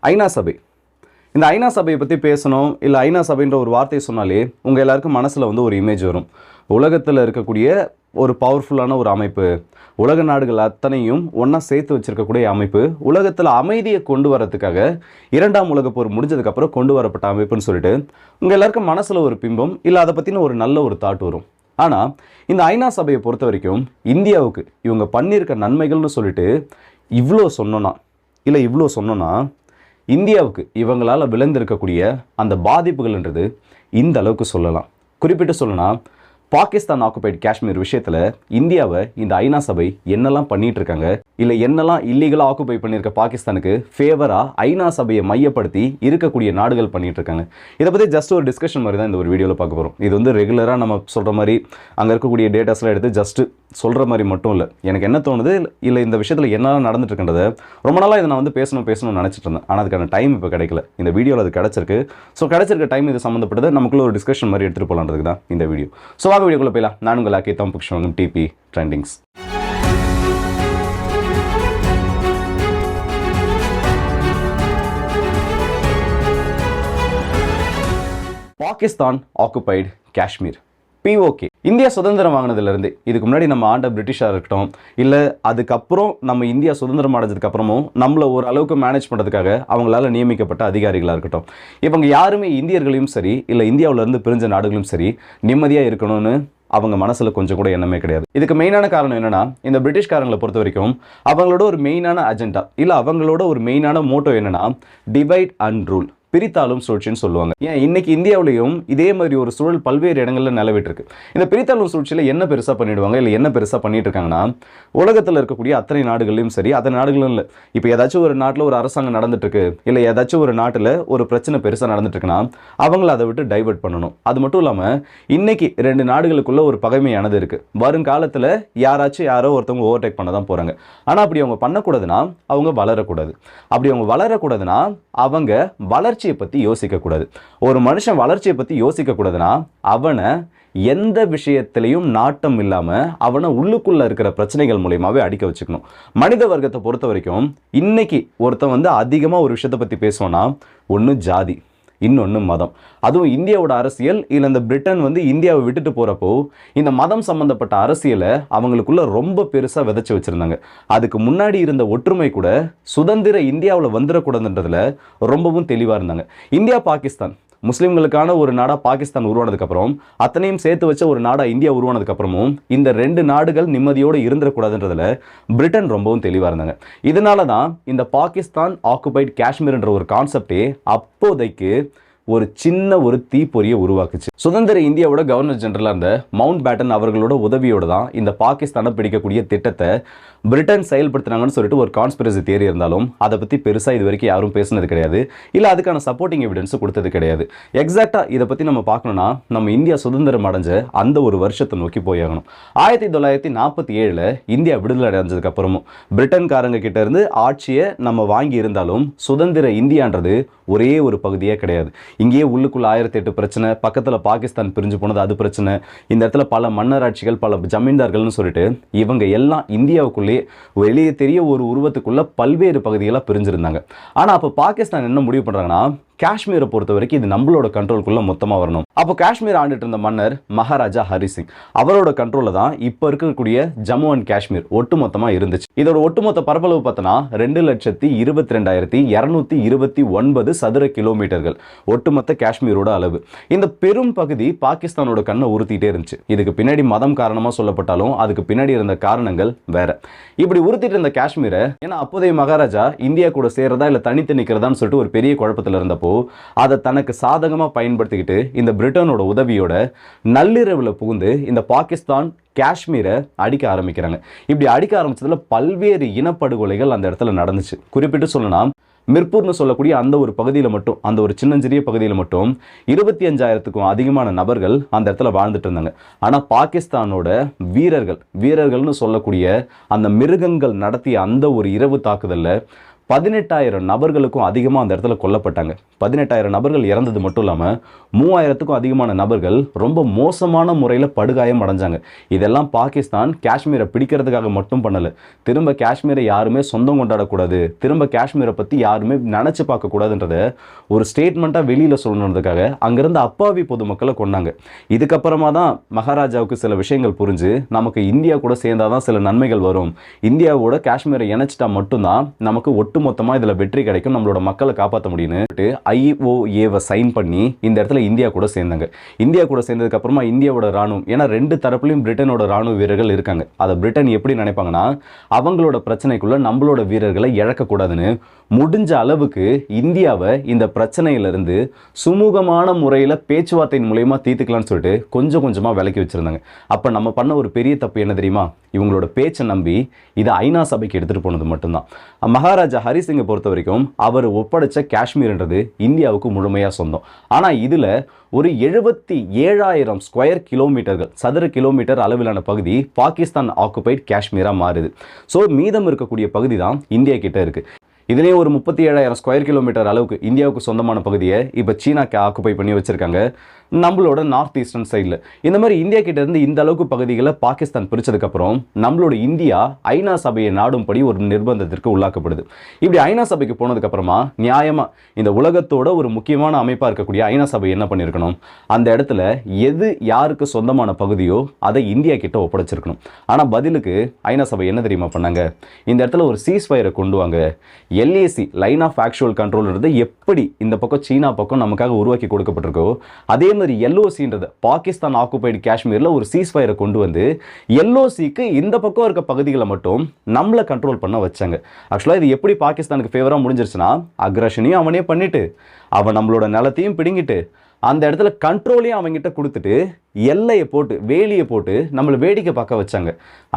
ஐநா சபை. இந்த ஐநா சபையை பற்றி பேசணும், இல்லை ஐநா சபைன்ற ஒரு வார்த்தையை சொன்னாலே உங்கள் எல்லாருக்கும் மனசில் வந்து ஒரு இமேஜ் வரும். உலகத்தில் இருக்கக்கூடிய ஒரு பவர்ஃபுல்லான ஒரு அமைப்பு, உலக நாடுகள் அத்தனையும் ஒன்றா சேர்த்து வச்சிருக்கக்கூடிய அமைப்பு, உலகத்தில் அமைதியை கொண்டு வரதுக்காக 2ஆம் உலகப் போர் முடிஞ்சதுக்கப்புறம் கொண்டு வரப்பட்ட அமைப்புன்னு சொல்லிட்டு உங்கள் எல்லாருக்கும் மனசில் ஒரு பிம்பம், இல்லை அதை பற்றின ஒரு நல்ல ஒரு தாட் வரும். ஆனால் இந்த ஐநா சபையை பொறுத்த வரைக்கும் இந்தியாவுக்கு இவங்க பண்ணியிருக்க நன்மைகள்னு சொல்லிட்டு இவ்வளோ சொன்னோன்னா இந்தியாவுக்கு இவங்களால் விளைந்திருக்கக்கூடிய அந்த பாதிப்புகள்ன்றது இந்த அளவுக்கு சொல்லலாம். குறிப்பிட்டு சொல்லணும்னா, பாகிஸ்தான் ஆக்குபைடு காஷ்மீர் விஷயத்தில் இந்தியாவை இந்த ஐநா சபை என்னெல்லாம் பண்ணிட்டு இருக்காங்க, இல்லை என்னெல்லாம் இல்லீகலாக ஆக்குபை பண்ணியிருக்க பாகிஸ்தானுக்கு ஃபேவராக ஐநா சபையை மையப்படுத்தி இருக்கக்கூடிய நாடுகள் பண்ணிட்டு இருக்காங்க. இதை பற்றி ஜஸ்ட் ஒரு டிஸ்கஷன் மாதிரி தான் இந்த ஒரு வீடியோவில் பார்க்க போகிறோம். இது வந்து ரெகுலராக நம்ம சொல்கிற மாதிரி அங்கே இருக்கக்கூடிய டேட்டாஸ்லாம் எடுத்து ஜஸ்ட்டு சொல்கிற மாதிரி மட்டும் இல்லை. எனக்கு என்ன தோணுது, இல்லை இந்த விஷயத்தில் என்னெல்லாம் நடந்துட்டு இருக்கின்றதை ரொம்ப நாளாக இதை நான் வந்து பேசணும்னு நினச்சிட்டு இருந்தேன். ஆனால் அதுக்கான டைம் இப்போ கிடைக்கல. இந்த வீடியோவில் அது கிடச்சிருக்கு. ஸோ கிடச்சிருக்க டைம் இது சம்மந்தப்பட்டது நமக்குள்ள ஒரு டிஸ்கஷன் மாதிரி எடுத்துகிட்டு போகலான்றதுக்கு தான் இந்த வீடியோ. ஸோ வீடியோக்குள்ள போயிடலாம். நான் உங்கள் ஆக்கி தம்புக்ஷன் டிபி trendings. Pakistan occupied Kashmir, POK. India சுதந்திரம் வாங்கினதுலேருந்து இதுக்கு முன்னாடி நம்ம ஆண்ட பிரிட்டிஷாக இருக்கட்டும், இல்லை அதுக்கப்புறம் நம்ம இந்தியா சுதந்திரம் அடைஞ்சதுக்கு அப்புறமும் நம்மளை ஒரு அளவுக்கு மேனேஜ் பண்ணுறதுக்காக அவங்களால நியமிக்கப்பட்ட அதிகாரிகளாக இருக்கட்டும், இவங்க யாருமே இந்தியர்களையும் சரி, இல்லை இந்தியாவிலேருந்து பிரிஞ்ச நாடுகளும் சரி நிம்மதியாக இருக்கணும்னு அவங்க மனசில் கொஞ்சம் கூட எண்ணமே கிடையாது. இதுக்கு மெயினான காரணம் என்னன்னா, இந்த பிரிட்டிஷ்காரங்களை பொறுத்த வரைக்கும் அவங்களோட ஒரு மெயினான அஜெண்டா, இல்லை அவங்களோட ஒரு மெயினான மோட்டோ என்னன்னா, டிவைட் அண்ட் ரூல், பிரித்தாளும் சூழ்ச்சின்னு சொல்லுவாங்க. ஏன் இன்னைக்கு இந்தியாவிலையும் இதே மாதிரி ஒரு சூழல் பல்வேறு இடங்களில் நிலவிட்டு இருக்கு. இந்த பிரித்தாளும் சூழ்ச்சியில் என்ன பெருசாக பண்ணிடுவாங்க, இல்லை என்ன பெருசாக பண்ணிட்டு இருக்காங்கன்னா, உலகத்தில் இருக்கக்கூடிய அத்தனை நாடுகளையும் சரி, அத்தனை நாடுகளும் இல்லை, இப்போ ஏதாச்சும் ஒரு நாட்டில் ஒரு அரசாங்கம் நடந்துட்டு இருக்கு, இல்லை ஏதாச்சும் ஒரு நாட்டில் ஒரு பிரச்சனை பெருசாக நடந்துட்டு இருக்குன்னா அவங்கள அதை விட்டு டைவர்ட் பண்ணணும். அது மட்டும் இல்லாமல் இன்னைக்கு 2 நாடுகளுக்குள்ள ஒரு பகைமையானது இருக்கு. வருங்காலத்தில் யாரோ ஒருத்தவங்க ஓவர்டேக் பண்ண தான் போறாங்க. ஆனால் அப்படி அவங்க பண்ணக்கூடாதுன்னா அவங்க வளரக்கூடாது. அப்படி அவங்க வளரக்கூடாதுன்னா அவங்க வளர்ச்சியை பற்றி யோசிக்கக்கூடாது. ஒரு மனுஷன் வளர்ச்சியை பற்றி யோசிக்கக்கூடாதுன்னா அவனை எந்த விஷயத்திலையும் நாட்டம் இல்லாமல் அவனை உள்ளுக்குள்ள இருக்கிற பிரச்சனைகள் மூலியமாகவே அடிக்க வச்சுக்கணும். மனித வர்க்கத்தை பொறுத்த வரைக்கும் இன்னைக்கு ஒருத்தன் வந்து அதிகமாக ஒரு விஷயத்தை பற்றி பேசுவோன்னா, ஒன்று ஜாதி, இன்னொன்று மதம். அதுவும் இந்தியாவோட அரசியல், இல்லை இந்த பிரிட்டன் வந்து இந்தியாவை விட்டுட்டு போகிறப்போ இந்த மதம் சம்மந்தப்பட்ட அரசியலை அவங்களுக்குள்ள ரொம்ப பெருசாக விதைச்சி வச்சுருந்தாங்க. அதுக்கு முன்னாடி இருந்த ஒற்றுமை கூட சுதந்திர இந்தியாவில் வந்துடக்கூடாதுன்றதுல ரொம்பவும் தெளிவாக இருந்தாங்க. இந்தியா பாகிஸ்தான் முஸ்லீம்களுக்கான ஒரு நாடாக பாகிஸ்தான் உருவானதுக்கப்புறம், அத்தனையும் சேர்த்து வச்ச ஒரு நாடாக இந்தியா உருவானதுக்கப்புறமும் இந்த 2 நாடுகள் நிம்மதியோடு இருந்துடக்கூடாதுன்றதுல பிரிட்டன் ரொம்பவும் தெளிவாக இருந்தாங்க. இதனால தான் இந்த பாகிஸ்தான் ஆக்குபைடு காஷ்மீர்ன்ற ஒரு கான்செப்டே அப்போதைக்கு ஒரு சின்ன ஒரு தீப்பொறியை உருவாக்குச்சு. சுதந்திர இந்தியாவோட கவர்னர் ஜெனரலாக இருந்த மவுண்ட் பேட்டன் அவர்களோட உதவியோடு தான் இந்த பாகிஸ்தானை பிடிக்கக்கூடிய திட்டத்தை பிரிட்டன் செயல்படுத்தினாங்கன்னு சொல்லிட்டு ஒரு கான்ஸ்பிரசி தியரி இருந்தாலும் அதை பற்றி பெருசாக இது வரைக்கும் யாரும் பேசுனது கிடையாது, இல்லை அதுக்கான சப்போர்ட்டிங் எவிடன்ஸும் கொடுத்தது கிடையாது. எக்ஸாக்டாக இதை பற்றி நம்ம பார்க்கணும்னா நம்ம இந்தியா சுதந்திரம் அடைஞ்ச அந்த ஒரு வருஷத்தை நோக்கி போயாகணும். 1947 இந்தியா விடுதலை அடைஞ்சதுக்கு அப்புறமும் பிரிட்டன்காரங்க கிட்ட இருந்து ஆட்சியை நம்ம வாங்கி இருந்தாலும் சுதந்திர இந்தியான்றது ஒரே ஒரு பகுதியே கிடையாது. இங்கேயே உள்ளுக்குள்ள 1008 பிரச்சனை, பக்கத்தில் பாகிஸ்தான் பிரிஞ்சு போனது அது பிரச்சனை, இந்த இடத்துல பல மன்னராட்சிகள், பல ஜமீன்தார்கள்னு சொல்லிட்டு இவங்க எல்லாம் இந்தியாவுக்குள்ளே வெளியே தெரிய ஒரு உருவத்துக்குள்ள பல்வேறு பகுதிகளாக பிரிஞ்சிருந்தாங்க. ஆனால் அப்போ பாகிஸ்தான் என்ன முடிவு பண்ணுறாங்கன்னா, காஷ்மீரை பொறுத்த வரைக்கும் இது நம்மளோட கண்ட்ரோலுக்குள்ள மொத்தமாக வரணும். அப்போ காஷ்மீர் ஆண்டுட்டு இருந்த மன்னர் மகாராஜா ஹரி சிங், அவரோட கண்ட்ரோலில் தான் இப்போ இருக்கக்கூடிய ஜம்மு அண்ட் காஷ்மீர் ஒட்டுமொத்தமாக இருந்துச்சு. இதோட ஒட்டுமொத்த பரப்பளவு பார்த்தோன்னா 2,22,229 சதுர கிலோமீட்டர்கள் ஒட்டுமொத்த காஷ்மீரோட அளவு. இந்த பெரும் பகுதி பாகிஸ்தானோட கண்ணை உறுத்திட்டே இருந்துச்சு. இதுக்கு பின்னாடி மதம் காரணமாக சொல்லப்பட்டாலும் அதுக்கு பின்னாடி இருந்த காரணங்கள் வேற. இப்படி உறுத்திட்டு இருந்த காஷ்மீரை, ஏன்னா அப்போதைய மகாராஜா இந்தியா கூட சேர்றதா இல்லை தனித்து நிற்கிறதான்னு சொல்லிட்டு ஒரு பெரிய குழப்பத்தில் இருந்தப்போ அதை தனக்கு சாதகமாக பயன்படுத்திக்கிட்டு இந்த பிரிட்டனோட உதவியோட நள்ளிரவில் புகுந்து இந்த பாகிஸ்தான் காஷ்மீரை அடிக்க ஆரம்பிக்கிறாங்க. இப்படி அடிக்க ஆரம்பிச்சதுல பல்வேறு இனப்படுகொலைகள் அந்த இடத்துல நடந்துச்சு. குறிப்பிட்டு சொல்லணும், மிர்பூர்னு சொல்லக்கூடிய அந்த ஒரு பகுதியில் மட்டும், அந்த ஒரு சின்னஞ்சிறிய பகுதியில் மட்டும் 25,000க்கும் அதிகமான நபர்கள் அந்த இடத்துல வாழ்ந்துட்டு இருந்தாங்க. ஆனால் பாகிஸ்தானோட வீரர்கள்னு சொல்லக்கூடிய அந்த மிருகங்கள் நடத்திய அந்த ஒரு இரவு தாக்குதலில் 18,000 நபர்களுக்கும் அதிகமாக அந்த இடத்துல கொல்லப்பட்டாங்க. 18,000 நபர்கள் இறந்தது மட்டும் இல்லாமல் 3,000த்துக்கும் அதிகமான நபர்கள் ரொம்ப மோசமான முறையில் படுகாயம் அடைஞ்சாங்க. இதெல்லாம் பாகிஸ்தான் காஷ்மீரை பிடிக்கிறதுக்காக மட்டும் பண்ணலை. திரும்ப காஷ்மீரை யாருமே சொந்தம் கொண்டாடக்கூடாது, திரும்ப காஷ்மீரை பற்றி யாருமே நினச்சி பார்க்கக்கூடாதுன்றத ஒரு ஸ்டேட்மெண்ட்டாக வெளியில் சொல்லணுன்றதுக்காக அங்கேருந்து அப்பாவி பொதுமக்களை கொண்டாங்க. இதுக்கப்புறமா தான் மகாராஜாவுக்கு சில விஷயங்கள் புரிஞ்சு நமக்கு இந்தியா கூட சேர்ந்தாதான் சில நன்மைகள் வரும், இந்தியாவோட காஷ்மீரை இணைச்சிட்டா மட்டும்தான் நமக்கு ஒட்டுமொத்தமாக இதில் வெற்றி கிடைக்கும், நம்மளோட மக்களை காப்பாற்ற முடியும்னு IOA சைன் பண்ணி இந்த இடத்துல இந்தியா கூட சேர்ந்தாங்க. இந்தியா கூட சேர்ந்ததுக்கு அப்புறமா இந்தியாவோட ராணுவம், ஏன்னா ரெண்டு தரப்புலையும் பிரிட்டனோட ராணுவ வீரர்கள் இருக்காங்க, அதை பிரிட்டன் எப்படி நினைப்பாங்கன்னா அவங்களோட பிரச்சனைக்குள்ள நம்மளோட வீரர்களை இழக்கக்கூடாதுன்னு முடிஞ்ச அளவுக்கு இந்தியாவை இந்த பிரச்சனையிலிருந்து சுமூகமான முறையில் பேச்சுவார்த்தையின் மூலயமா தீர்த்துக்கலாம்னு சொல்லிட்டு கொஞ்சம் கொஞ்சமாக விலக்கி வச்சிருந்தாங்க. அப்போ நம்ம பண்ண ஒரு பெரிய தப்பு என்ன தெரியுமா? இவங்களோட பேச்சை நம்பி இதை ஐநா சபைக்கு எடுத்துகிட்டு போனது மட்டும்தான். மகாராஜா ஹரிசிங்கை பொறுத்த வரைக்கும் அவர் ஒப்படைச்ச காஷ்மீர்ன்றது இந்தியாவுக்கு முழுமையாக சொந்தம். ஆனால் இதில் ஒரு 77,000 ஸ்கொயர் கிலோமீட்டர்கள், சதுர கிலோமீட்டர் அளவிலான பகுதி பாகிஸ்தான் ஆக்குபைட் காஷ்மீராக மாறுது. ஸோ மீதம் இருக்கக்கூடிய பகுதி தான் இந்தியா கிட்ட இருக்குது. இதுலேயே ஒரு 37,000 ஸ்கொயர் கிலோமீட்டர் அளவுக்கு இந்தியாவுக்கு சொந்தமான பகுதியை இப்போ சீனாக்கு ஆக்குபை பண்ணி வச்சுருக்காங்க நம்மளோட நார்த் ஈஸ்டர்ன் சைடில். இந்த மாதிரி இந்தியா கிட்ட இருந்து இந்த அளவுக்கு பகுதிகளை பாகிஸ்தான் பிரித்ததுக்கப்புறம் நம்மளோட இந்தியா ஐநா சபையை நாடும்படி ஒரு நிர்பந்தத்திற்கு உள்ளாக்கப்படுது. இப்படி ஐநா சபைக்கு போனதுக்கப்புறமா நியாயமாக இந்த உலகத்தோட ஒரு முக்கியமான அமைப்பாக இருக்கக்கூடிய ஐநா சபை என்ன பண்ணியிருக்கணும்? அந்த இடத்துல எது யாருக்கு சொந்தமான பகுதியோ அதை இந்தியா கிட்ட ஒப்படைச்சிருக்கணும். ஆனால் பதிலுக்கு ஐநா சபை என்ன தெரியுமா பண்ணாங்க? இந்த இடத்துல ஒரு சீஸ்ஃபயரை கொண்டு வாங்க, LAC லைன் ஆஃப் ஆக்சுவல் கண்ட்ரோல்ன்றது எப்படி இந்த பக்கம் சீனா பக்கம் நமக்காக உருவாக்கி கொடுக்கப்பட்டிருக்கோ அதே மாதிரி LOCன்றது பாகிஸ்தான் ஆக்குபைடு காஷ்மீரில் ஒரு சீஸ்ஃபயரை கொண்டு வந்து LOCக்கு இந்த பக்கம் இருக்க பகுதிகளை மட்டும் நம்மளை கண்ட்ரோல் பண்ண வச்சாங்க. ஆக்சுவலாக இது எப்படி பாகிஸ்தானுக்கு ஃபேவராக முடிஞ்சிருச்சுன்னா, அக்ரஷனையும் அவனே பண்ணிட்டு அவன் நம்மளோட நிலத்தையும் பிடுங்கிட்டு அந்த இடத்துல கண்ட்ரோலையும் அவங்ககிட்ட கொடுத்துட்டு எல்லையை போட்டு வேலியை போட்டு நம்மளை வேடிக்கை பார்க்க வச்சாங்க.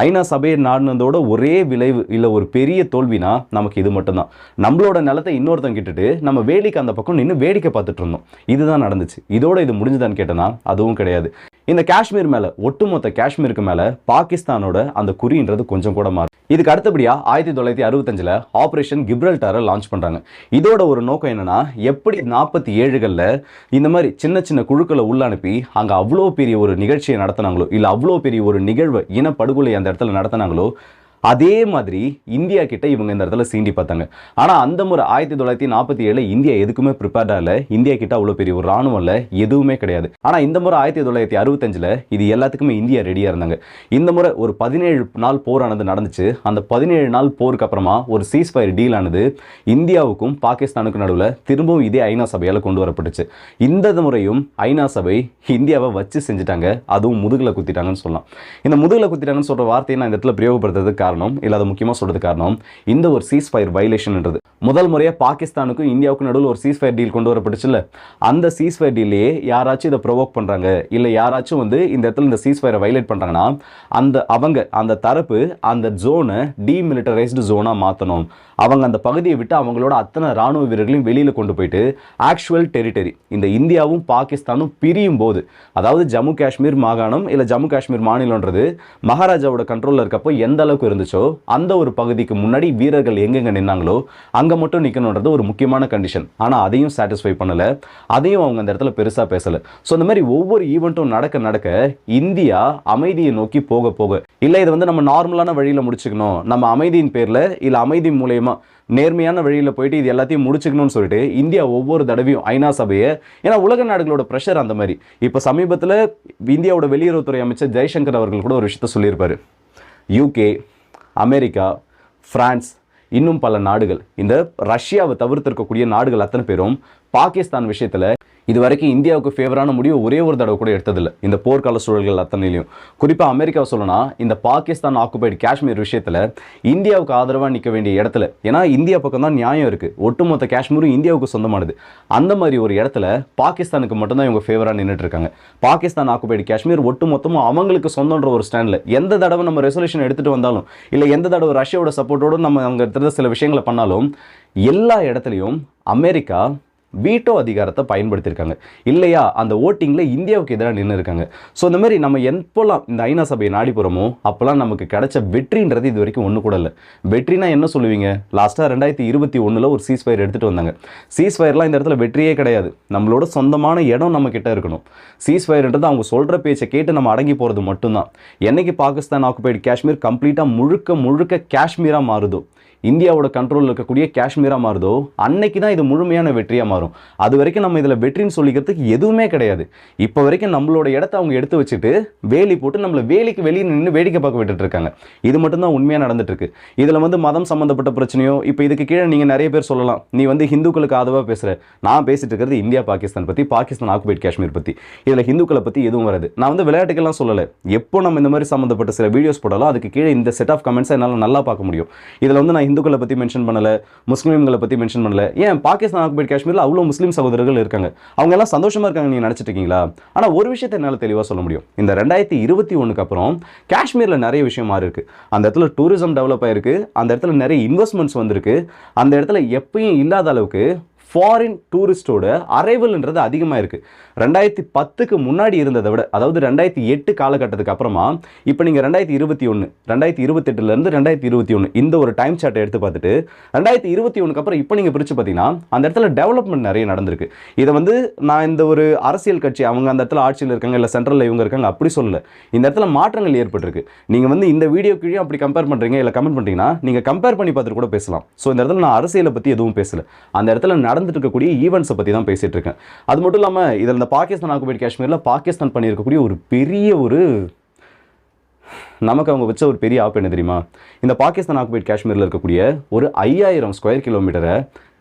ஐநா சபையை நாடினதோட ஒரே விளைவு இல்லை ஒரு பெரிய தோல்வினா நமக்கு இது மட்டும்தான். நம்மளோட நிலத்தை இன்னொருத்தங்க கிட்டுட்டு நம்ம வேடிக்கை அந்த பக்கம் நின்று வேடிக்கை பார்த்துட்டு இருந்தோம். இதுதான் நடந்துச்சு. இதோட இது முடிஞ்சுதான்னு கேட்டனா அதுவும் கிடையாது. இந்த காஷ்மீர் மேலே, ஒட்டுமொத்த காஷ்மீருக்கு மேலே பாகிஸ்தானோட அந்த குறின்றது கொஞ்சம் கூட மாறும். இதுக்கு அடுத்தபடியாக 1965 ஆப்ரேஷன் கிப்ரல்டாரை லான்ச் பண்ணுறாங்க. இதோட ஒரு நோக்கம் என்னன்னா, எப்படி 47களில் இந்த மாதிரி சின்ன சின்ன குழுக்களை உள்ள அனுப்பி அங்கே அவ்வளோ பெரிய ஒரு நிகழ்ச்சியை நடத்தினாங்களோ, இல்லை அவ்வளோ பெரிய ஒரு நிகழ்வை இனப்படுகொலை அந்த இடத்துல நடத்தினாங்களோ, அதே மாதிரி இந்தியா கிட்ட இவங்க இந்த இடத்துல சீண்டி பார்த்தாங்க. ஆனால் அந்த முறை 1947 இந்தியா எதுக்குமே ப்ரிப்பேர்டாக இல்லை. இந்தியா கிட்ட அவ்வளோ பெரிய ஒரு ராணுவம் இல்லை, எதுவுமே கிடையாது. ஆனால் இந்த முறை 1965 இது எல்லாத்துக்குமே இந்தியா ரெடியாக இருந்தாங்க. இந்த முறை ஒரு 17 நாள் போரானது நடந்துச்சு. அந்த 17 நாள் போருக்கு அப்புறமா ஒரு சீஸ்ஃபயர் டீல் ஆனது இந்தியாவுக்கும் பாகிஸ்தானுக்கும் நடுவில் திரும்பவும் இதே ஐநா சபையால் கொண்டு வரப்பட்டுச்சு. இந்த முறையும் ஐநா சபை இந்தியாவை வச்சு செஞ்சுட்டாங்க, அதுவும் முதுகில் குத்திட்டாங்கன்னு சொல்லலாம். இந்த முதுகில் குத்திட்டாங்கன்னு சொல்கிற வார்த்தையை நான் இந்த இடத்துல பிரயோகப்படுத்துறதுக்கு இல்லாத முக்கியமா சொல்றது காரணம் இந்த ஒரு சீஸ்ஃபயர் வயலேஷன்ன்றது. முதல் முறையா பாகிஸ்தானுக்கும் இந்தியாவுக்கும் நடுவில் ஒரு சீஸ்ஃபயர் டீல் கொண்டு வரப்பட்டுச்சுல்ல, அந்த சீஸ்ஃபயர் டீல்லையே யாராச்சும் இதை ப்ரொவோக் பண்றாங்க, இல்லை யாராச்சும் வந்து இந்த இடத்துல இந்த சீஸ்ஃபயரை வயலேட் பண்றாங்கன்னா அந்த தரப்பு அந்த ஜோனை டீமிலிட்டரைஸ்டு ஜோனா மாற்றணும். அவங்க அந்த பகுதியை விட்டு அவங்களோட அத்தனை ராணுவ வீரர்களையும் வெளியில கொண்டு போயிட்டு ஆக்சுவல் டெரிட்டரி இந்த இந்தியாவும் பாகிஸ்தானும் பிரியும் போது, அதாவது ஜம்மு காஷ்மீர் மாகாணம் இல்லை ஜம்மு காஷ்மீர் மாநிலம்ன்றது மகாராஜாவோட கண்ட்ரோலில் இருக்கப்போ எந்த அளவுக்கு இருந்துச்சோ அந்த ஒரு பகுதிக்கு முன்னாடி வீரர்கள் எங்கெங்க நின்னாங்களோ அங்கே மட்டும் நிற்கணுன்றது ஒரு முக்கியமான கண்டிஷன். ஆனால் அதையும் சாட்டிஸ்ஃபை பண்ணலை, அதையும் அவங்க அந்த இடத்துல பெருசாக பேசலை. ஸோ இந்த மாதிரி ஒவ்வொரு ஈவெண்ட்டும் நடக்க நடக்க இந்தியா அமைதியை நோக்கி போக போக, இல்லை இதை வந்து நம்ம நார்மலான வழியில் முடிச்சுக்கணும், நம்ம அமைதியின் பேரில் இல்லை அமைதி மூலயமா நேர்மையான வழியில் போயிட்டு இது எல்லாத்தையும் முடிச்சுக்கணும்னு சொல்லிட்டு இந்தியா ஒவ்வொரு தடவையும் ஐநா சபையை, ஏன்னா உலக நாடுகளோட ப்ரெஷர் அந்த மாதிரி. இப்போ சமீபத்தில் இந்தியாவோட வெளியுறவுத்துறை அமைச்சர் ஜெய்சங்கர் அவர்கள் கூட ஒரு விஷயத்த சொல்லியிருப்பாரு. UK, அமெரிக்கா, பிரான்ஸ், இன்னும் பல நாடுகள், இந்த ரஷ்யாவை தவிர்த்து இருக்கக்கூடிய நாடுகள் அத்தனை பேரும் பாகிஸ்தான் விஷயத்தில் இது வரைக்கும் இந்தியாவுக்கு ஃபேவரான முடிவு ஒரே ஒரு தடவை கூட எடுத்ததில்லை. இந்த போர்க்கால சூழல்கள் அத்தனையிலையும் குறிப்பாக அமெரிக்காவை சொல்லணும்னா இந்த பாகிஸ்தான் ஆக்குபைடு காஷ்மீர் விஷயத்தில் இந்தியாவுக்கு ஆதரவாக நிற்க வேண்டிய இடத்துல, ஏன்னா இந்தியா பக்கம் தான் நியாயம் இருக்குது, ஒட்டுமொத்த காஷ்மீரும் இந்தியாவுக்கு சொந்தமானது, அந்த மாதிரி ஒரு இடத்துல பாகிஸ்தானுக்கு மட்டும்தான் இவங்க ஃபேவராக நின்றுட்டு இருக்காங்க. பாகிஸ்தான் ஆக்குபைடு காஷ்மீர் ஒட்டுமொத்தமும் அவங்களுக்கு சொந்தன்ற ஒரு ஸ்டாண்டில் எந்த தடவை நம்ம ரெசல்யூஷன் எடுத்துகிட்டு வந்தாலும், இல்லை எந்த தடவை ரஷ்யாவோட சப்போர்ட்டோடு நம்ம அங்கே இருக்கிற சில விஷயங்களை பண்ணாலும், எல்லா இடத்துலையும் அமெரிக்கா வீட்டோ அதிகாரத்தை பயன்படுத்தியிருக்காங்க இல்லையா, அந்த ஓட்டிங்கில் இந்தியாவுக்கு எதிராக நின்று இருக்காங்க. ஸோ இந்த மாதிரி நம்ம எப்போல்லாம் இந்த ஐநா சபையை நாடி போகிறோமோ அப்போல்லாம் நமக்கு கிடைச்ச வெற்றின்றது இது வரைக்கும் ஒன்று கூட இல்லை. வெற்றினா என்ன சொல்லுவீங்க? லாஸ்ட்டாக 2021 ஒரு சீஸ்ஃபயர் எடுத்துகிட்டு வந்தாங்க. சீஸ்ஃபயர்லாம் இந்த இடத்துல வெற்றியே கிடையாது. நம்மளோட சொந்தமான இடம் நம்ம கிட்ட இருக்கணும். சீஸ்ஃபயர்ன்றது அவங்க சொல்கிற பேச்சை கேட்டு நம்ம அடங்கி போகிறது மட்டும்தான். என்னைக்கு பாகிஸ்தான் ஆக்குபைடு காஷ்மீர் கம்ப்ளீட்டாக முழுக்க காஷ்மீராக மாறுதோ, இந்தியாவோட கண்ட்ரோலில் இருக்கக்கூடிய காஷ்மீராக மாறுதோ, அன்னைக்கு தான் இது முழுமையான வெற்றியாக மாறும். அது வரைக்கும் நம்ம இதில் வெற்றின்னு சொல்லிக்கிறதுக்கு எதுவுமே கிடையாது. இப்போ வரைக்கும் நம்மளோட இடத்த அவங்க எடுத்து வச்சுட்டு வேலி போட்டு நம்மளை வேலிக்கு வெளியே நின்று வேடிக்கை பார்க்க விட்டுட்டு இருக்காங்க. இது மட்டும்தான் உண்மையாக நடந்துட்டு இருக்கு. இதில் மதம் சம்மந்தப்பட்ட பிரச்சனையோ, இப்போ இதுக்கு கீழே நீங்கள் நிறைய பேர் சொல்லலாம், நீ ஹிந்துக்களுக்கு ஆதரவாக பேசுகிற. நான் பேசிட்டு இருக்கிறது இந்தியா பாகிஸ்தான் பற்றி, பாகிஸ்தான் ஆக்குபைடு காஷ்மீர் பற்றி. இதில் ஹிந்துக்களை பற்றி எதுவும் வராது. நான் விளையாட்டுக்கெல்லாம் சொல்லலை. எப்போ நம்ம இந்த மாதிரி சம்மந்தப்பட்ட சில வீடியோஸ் போடாலும் அதுக்கு கீழே இந்த செட் ஆஃப் கமெண்ட்ஸை என்னால் நல்லா பார்க்க முடியும். இதில் நான் இந்துக்களை பற்றி மென்ஷன் பண்ணல, முஸ்லீம்களை பற்றி மென்ஷன் பண்ணல. ஏன் பாகிஸ்தான் ஆக்குபைடு காஷ்மீரில் அவ்வளோ முஸ்லீம் சகோதரர்கள் இருக்காங்க, அவங்க எல்லாம் சந்தோஷமா இருக்காங்க நீங்க நினைச்சிட்டு இருக்கீங்களா? ஆனால் ஒரு விஷயத்தை என்னால் தெளிவாக சொல்ல முடியும். இந்த 2021 அப்புறம் காஷ்மீரில் நிறைய விஷயம் மாறி இருக்கு. அந்த இடத்துல டூரிசம் டெவலப் ஆயிருக்கு, அந்த இடத்துல நிறைய இன்வெஸ்ட்மெண்ட்ஸ் வந்திருக்கு, அந்த இடத்துல எப்பயும் இல்லாத அளவுக்கு ஃபாரின் டூரிஸ்டோட அரைவல்ன்றது அதிகமாக இருக்குது. 2010க்கு முன்னாடி இருந்ததை விட, அதாவது 2008 காலகட்டத்துக்கு அப்புறமா இப்போ நீங்கள் 2021 2028லேருந்து 2021 இந்த ஒரு டைம் சார்ட்டை எடுத்து பார்த்துட்டு 2021க்கு அப்புறம் இப்போ நீங்கள் பிரித்து பார்த்தீங்கன்னா அந்த இடத்துல டெவலப்மெண்ட் நிறைய நடந்திருக்கு. இதை நான் இந்த ஒரு அரசியல் கட்சி அவங்க அந்த இடத்துல ஆட்சியில் இருக்காங்க இல்லை சென்ட்ரலில் இவங்க இருக்காங்க அப்படி சொல்லலை. இந்த இடத்துல மாற்றங்கள் ஏற்பட்டிருக்கு. நீங்கள் இந்த வீடியோ கீழே அப்படி கம்பேர் பண்ணுறீங்க இல்லை கமெண்ட் பண்ணுறீங்கன்னா நீங்கள் கம்பேர் பண்ணி பார்த்துட்டு கூட பேசலாம். ஸோ இந்த இடத்துல நான் அரசியலை பற்றி எதுவும் பேசலை, அந்த இடத்துல நடந்துட்டு இருக்கக்கூடிய ஈவெண்ட்ஸை பற்றி தான் பேசிட்டு இருக்கேன். அது மட்டும் இல்லாமல் இதில் இந்த பாகிஸ்தான் ஆக்குபைடு காஷ்மீரில் பாகிஸ்தான் பண்ணியிருக்கக்கூடிய ஒரு பெரிய நமக்கு அவங்க வச்ச ஒரு பெரிய ஆப் என்ன தெரியுமா? இந்த பாகிஸ்தான் ஆக்குபைடு காஷ்மீரில் இருக்கக்கூடிய ஒரு 5000 ஸ்கொயர் கிலோமீட்டரை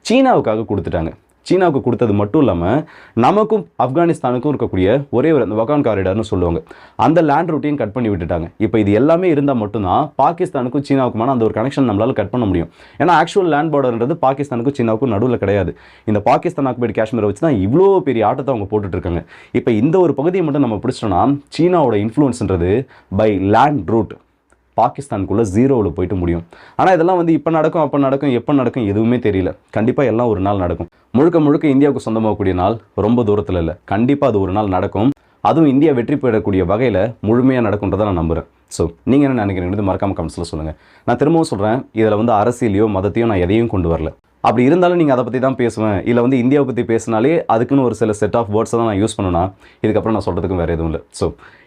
சீனாவுக்காக கொடுத்துட்டாங்க. சீனாவுக்கு கொடுத்தது மட்டும் இல்லாமல் நமக்கும் ஆப்கானிஸ்தானுக்கும் இருக்கக்கூடிய ஒரே ஒரு அந்த வகான் காரிடார்னு சொல்லுவாங்க, அந்த லேண்ட் ரூட்டையும் கட் பண்ணி விட்டுட்டாங்க. இப்போ இது எல்லாமே இருந்தால் மட்டும்தான் பாகிஸ்தானுக்கும் சீனாவுக்குமான அந்த ஒரு கனெக்ஷன் நம்மளால் கட் பண்ண முடியும். ஏன்னா ஆக்சுவல் லேண்ட் பார்டர்ன்றது பாகிஸ்தானுக்கும் சீனாவுக்கும் நடுவில் கிடையாது. இந்த பாகிஸ்தான் ஆக்குபைடு காஷ்மீரை வச்சு தான் இவ்வளோ பெரிய ஆட்டத்தை அவங்க போட்டுட்ருக்காங்க. இப்போ இந்த ஒரு பகுதியை மட்டும் நம்ம பிடிச்சிட்டோம்னா சீனாவோட இன்ஃப்ளூயன்ஸ்ன்றது பை லேண்ட் ரூட் பாகிஸ்தானுக்குள்ளே ஜீரோவில் போயிட்டு முடியும். ஆனால் இதெல்லாம் இப்போ நடக்கும், அப்போ நடக்கும், எப்போ நடக்கும் எதுவுமே தெரியல. கண்டிப்பாக எல்லாம் ஒரு நாள் நடக்கும். முழுக்க இந்தியாவுக்கு சொந்தமாகக்கூடிய நாள் ரொம்ப தூரத்தில் இல்லை. கண்டிப்பாக அது ஒரு நாள் நடக்கும். அதுவும் இந்தியா வெற்றி பெறக்கூடிய வகையில் முழுமையாக நடக்கும்ன்றதை நான் நம்புகிறேன். ஸோ நீங்கள் என்ன நினைக்கிறீங்க மறக்காமல் கமெண்ட்ஸில் சொல்லுங்கள். நான் திரும்பவும் சொல்கிறேன், இதில் அரசியலையோ மதத்தையோ நான் எதையும் கொண்டு வரல. அப்படி இருந்தாலும் நீங்கள் அதை பற்றி தான் பேசுவேன் இல்லை இந்தியாவை பற்றி பேசினாலே அதுக்குன்னு ஒரு சில செட் ஆஃப் வேர்ட்ஸை தான் நான் யூஸ் பண்ணணும்னா இதுக்கப்புறம் நான் சொல்கிறதுக்கும் வேறு எதுவும் இல்லை. ஸோ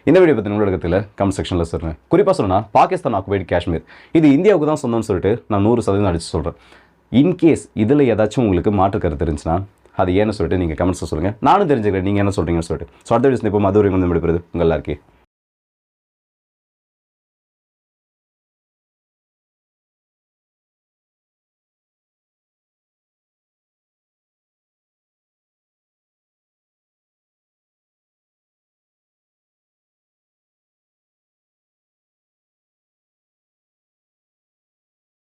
இந்த வீடியோ பற்றி உங்களோட இடத்துல கமெண்ட் செக்ஷனில் சொல்கிறேன். குறிப்பாக சொல்லணும்னா பாகிஸ்தான் ஆக்குபைடு காஷ்மீர் இது இந்தியாவுக்கு தான் சொந்தம்னு சொல்லிட்டு நான் 100% அடித்து சொல்கிறேன். இன்கேஸ் இதில் ஏதாச்சும் உங்களுக்கு மாற்று கருத்து இருந்துச்சுன்னா அது ஏன்னு சொல்லிட்டு நீங்கள் கமெண்ட்ஸில் சொல்லுங்கள். நானும் தெரிஞ்சுக்கிறேன் நீங்கள் என்ன சொல்கிறீங்கன்னு சொல்லிட்டு. ஸோ அடுத்த வீடியோஸ் இப்போ மதுரை வந்து விடுபடுது உங்கள் எல்லாருக்கே.